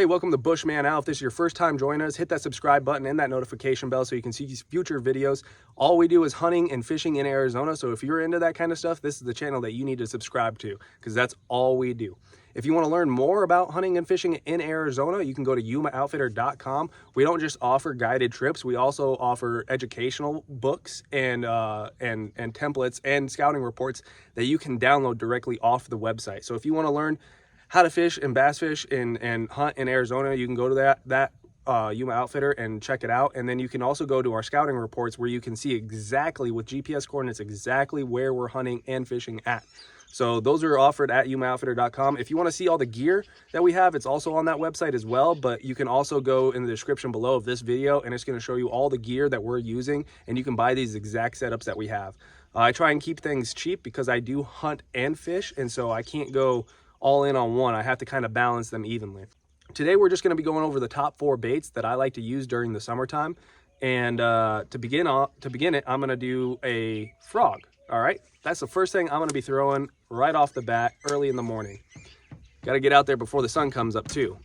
welcome to Bushman Al. If this is your first time joining us, hit that subscribe button and that notification bell so you can see future videos. All we do is hunting and fishing in Arizona, so if you're into that kind of stuff, this is the channel that you need to subscribe to, because that's all we do. If you want to learn more about hunting and fishing in Arizona, you can go to yumaoutfitter.com. We don't just offer guided trips, we also offer educational books and templates and scouting reports that you can download directly off the website. So if you want to learn how to fish and bass fish and hunt in Arizona, you can go to that Yuma Outfitter and check it out. And then you can also go to our scouting reports where you can see exactly with GPS coordinates exactly where we're hunting and fishing at. So those are offered at yumaoutfitter.com. If you want to see all the gear that we have, it's also on that website as well, but you can also go in the description below of this video and it's going to show you all the gear that we're using, and you can buy these exact setups that we have. I try and keep things cheap because I do hunt and fish, and so I can't go all in on one. I have to kind of balance them evenly. Today we're just going to be going over the top 4 baits that I like to use during the summertime, and to begin it, I'm going to do a frog. All right, that's the first thing I'm going to be throwing right off the bat early in the morning. Got to get out there before the sun comes up too.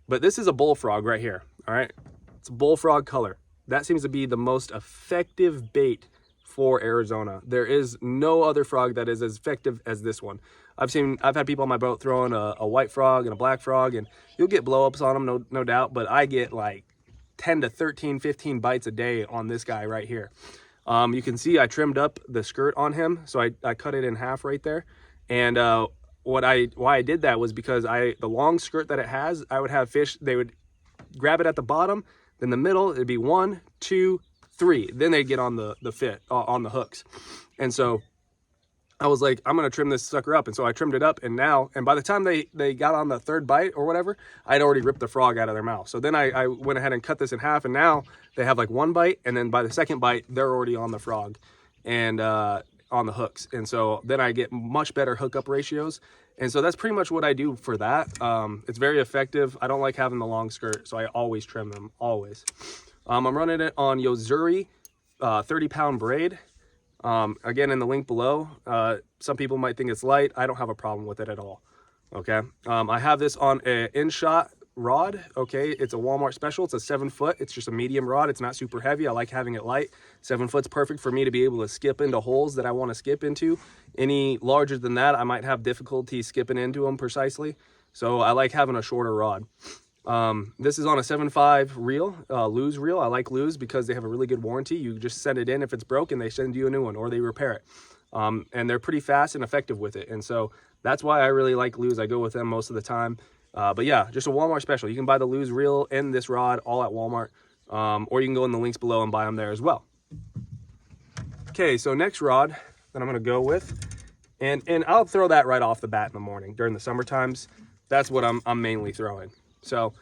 But this is a bullfrog right here. All right, it's a bullfrog color. That seems to be the most effective bait for Arizona. There is no other frog that is as effective as this one. I've had people on my boat throwing a white frog and a black frog, and you'll get blow-ups on them, no doubt, but I get like 10 to 13, 15 bites a day on this guy right here. You can see I trimmed up the skirt on him, so I cut it in half right there. And why I did that was because the long skirt that it has, I would have fish, they would grab it at the bottom, then the middle, it'd be 1, 2, 3. Then they get on the on the hooks. And so I was like, I'm gonna trim this sucker up, and so I trimmed it up, and by the time they got on the 3rd bite or whatever, I'd already ripped the frog out of their mouth. So then I went ahead and cut this in half, and now they have like 1 bite, and then by the 2nd bite they're already on the frog and on the hooks, and so then I get much better hookup ratios. And so that's pretty much what I do for that. It's very effective. I don't like having the long skirt, so I always trim them, always. I'm running it on Yozuri 30-pound braid. Again, in the link below. Some people might think it's light. I don't have a problem with it at all. Okay. I have this on an in-shot rod. Okay. It's a Walmart special. It's a 7-foot. It's just a medium rod. It's not super heavy. I like having it light. 7 foot's perfect for me to be able to skip into holes that I want to skip into. Any larger than that, I might have difficulty skipping into them precisely. So I like having a shorter rod. This is on a 7.5 reel, Lew's reel. I like Lew's because they have a really good warranty. You just send it in. If it's broken, they send you a new one or they repair it. And they're pretty fast and effective with it. And so that's why I really like Lew's. I go with them most of the time. But yeah, just a Walmart special. You can buy the Lew's reel and this rod all at Walmart. Or you can go in the links below and buy them there as well. Okay, so next rod that I'm going to go with, and I'll throw that right off the bat in the morning during the summer times. That's what I'm mainly throwing. So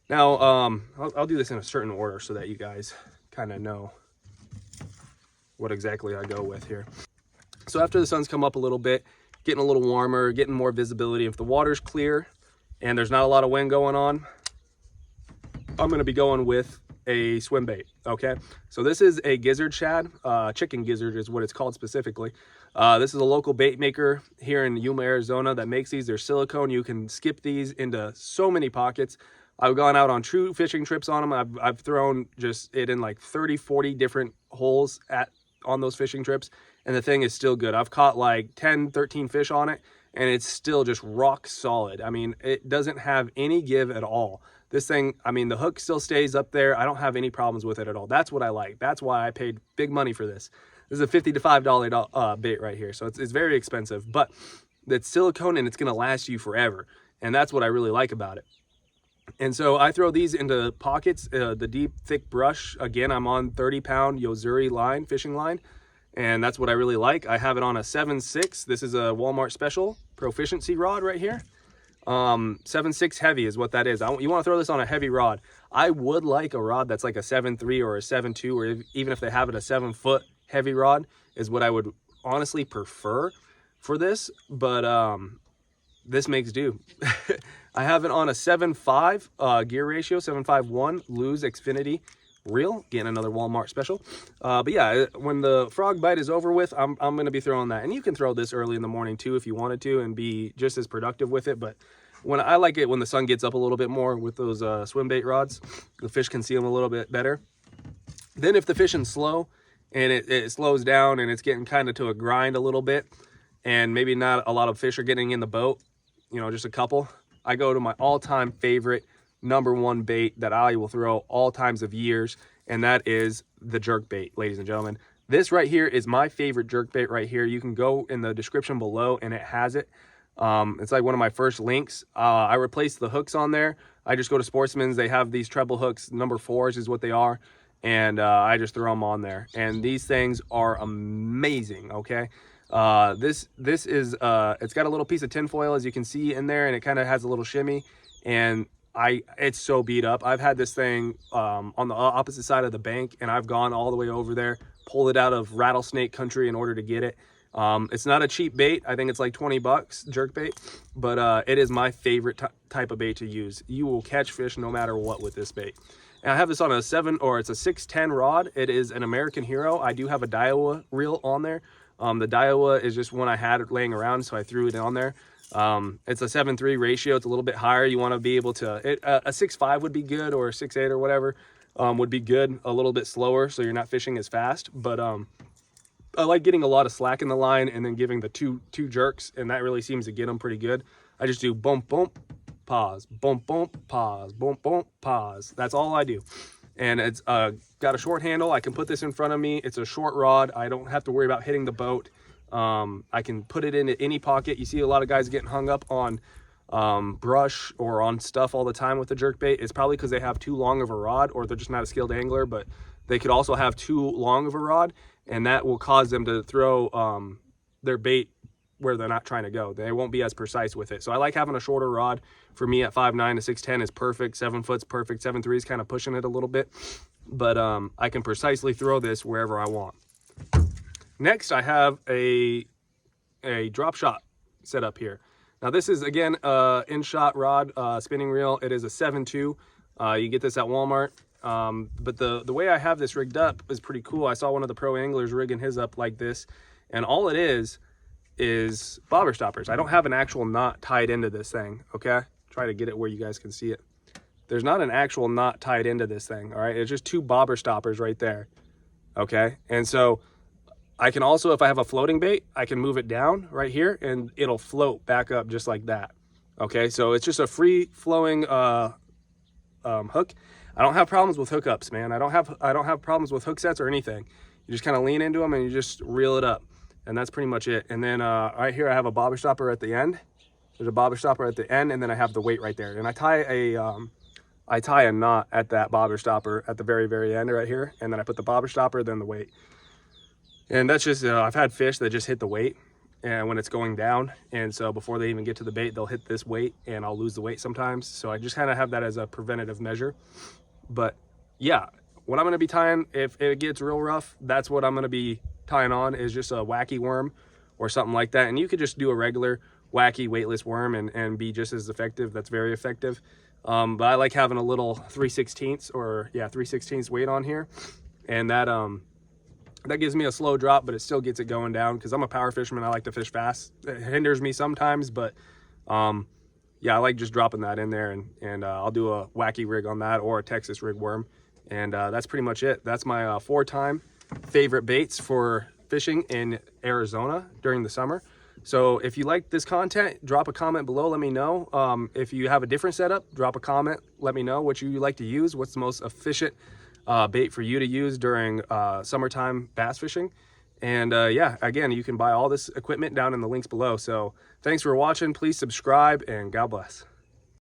now I'll do this in a certain order so that you guys kind of know what exactly I go with here. So after the sun's come up a little bit, getting a little warmer, getting more visibility, if the water's clear and there's not a lot of wind going on, I'm going to be going with a swim bait. Okay, so this is a gizzard shad, chicken gizzard is what it's called specifically. This is a local bait maker here in Yuma, Arizona that makes these. They're silicone. You can skip these into so many pockets. I've gone out on true fishing trips on them. I've thrown just it in like 30, 40 different holes on those fishing trips, and the thing is still good. I've caught like 10, 13 fish on it, and it's still just rock solid. I mean, it doesn't have any give at all. This thing, I mean, the hook still stays up there. I don't have any problems with it at all. That's what I like. That's why I paid big money for this. This is a $50 to $5 bait right here. So it's very expensive, but it's silicone and it's going to last you forever. And that's what I really like about it. And so I throw these into pockets, the deep, thick brush. Again, I'm on 30-pound Yozuri line, fishing line. And that's what I really like. I have it on a 7.6. This is a Walmart special proficiency rod right here. 7.6 heavy is what that is. You want to throw this on a heavy rod. I would like a rod that's like a 7.3 or a 7.2, or even if they have it a 7-foot heavy rod is what I would honestly prefer for this, but this makes do. I have it on a 7.5 gear ratio, 7.51 Lew's Xfinity reel, getting another Walmart special. But yeah, when the frog bite is over with, I'm going to be throwing that. And you can throw this early in the morning too if you wanted to and be just as productive with it. But when I like it when the sun gets up a little bit more with those swim bait rods. The fish can see them a little bit better. Then if the fishing's slow and it slows down and it's getting kind of to a grind a little bit, and maybe not a lot of fish are getting in the boat, you know, just a couple, I go to my all-time favorite #1 bait that I will throw all times of years, and that is the jerk bait, ladies and gentlemen. This right here is my favorite jerk bait right here. You can go in the description below and it has it. It's like one of my first links. I replaced the hooks on there. I just go to Sportsman's. They have these treble hooks, #4s is what they are, and I just throw them on there. And these things are amazing. Okay, this is it's got a little piece of tinfoil, as you can see in there, and it kind of has a little shimmy, and it's so beat up. I've had this thing on the opposite side of the bank, and I've gone all the way over there, pulled it out of rattlesnake country in order to get it. It's not a cheap bait. I think it's like 20 bucks, jerk bait, but it is my favorite type of bait to use. You will catch fish no matter what with this bait. And I have this on a 610 rod. It is an American Hero. I do have a Daiwa reel on there. The Daiwa is just one I had laying around, so I threw it on there. It's a 7:3 ratio. It's a little bit higher. You want to be able to, a 6.5 would be good, or a 6.8 or whatever, would be good. A little bit slower, so you're not fishing as fast. But I like getting a lot of slack in the line and then giving the two jerks, and that really seems to get them pretty good. I just do bump, bump, pause, bump, bump, pause, bump, bump, pause. That's all I do. And it's got a short handle. I can put this in front of me. It's a short rod. I don't have to worry about hitting the boat. I can put it into any pocket. You see a lot of guys getting hung up on brush or on stuff all the time with the jerk bait. It's probably because they have too long of a rod, or they're just not a skilled angler, but they could also have too long of a rod, and that will cause them to throw their bait where they're not trying to go. They won't be as precise with it. So I like having a shorter rod. For me at 5'9" to 6'10" is perfect. 7 foot's perfect. 7'3" is kind of pushing it a little bit, but I can precisely throw this wherever I want. Next, I have a drop shot set up here. Now this is, again, in-shot rod, spinning reel. It is a 7.2. You get this at Walmart. But the way I have this rigged up is pretty cool. I saw one of the pro anglers rigging his up like this, and all it is bobber stoppers. I don't have an actual knot tied into this thing, okay? Try to get it where you guys can see it. There's not an actual knot tied into this thing, all right? It's just 2 bobber stoppers right there, okay? And so I can also, if I have a floating bait, I can move it down right here and it'll float back up just like that. Okay, so it's just a free flowing hook. I don't have problems with hookups, man. I don't have problems with hook sets or anything. You just kind of lean into them and you just reel it up, and that's pretty much it. And then right here I have a bobber stopper at the end. There's a bobber stopper at the end, and then I have the weight right there. And I tie a knot at that bobber stopper at the very end right here, and then I put the bobber stopper, then the weight. And that's just, I've had fish that just hit the weight and when it's going down, and so before they even get to the bait, they'll hit this weight and I'll lose the weight sometimes. So I just kind of have that as a preventative measure. But yeah, what I'm going to be tying, if it gets real rough, that's what I'm going to be tying on, is just a wacky worm or something like that. And you could just do a regular wacky weightless worm and be just as effective. That's very effective. But I like having a little 3/16 or 3/16 weight on here, and that gives me a slow drop, but it still gets it going down, because I'm a power fisherman. I like to fish fast. It hinders me sometimes, but yeah, I like just dropping that in there, and I'll do a wacky rig on that, or a Texas rig worm, and that's pretty much it. That's my 4-time favorite baits for fishing in Arizona during the summer. So if you like this content, drop a comment below, let me know. If you have a different setup, drop a comment, let me know what you like to use, what's the most efficient bait for you to use during summertime bass fishing. And yeah, again, you can buy all this equipment down in the links below. So thanks for watching. Please subscribe, and God bless.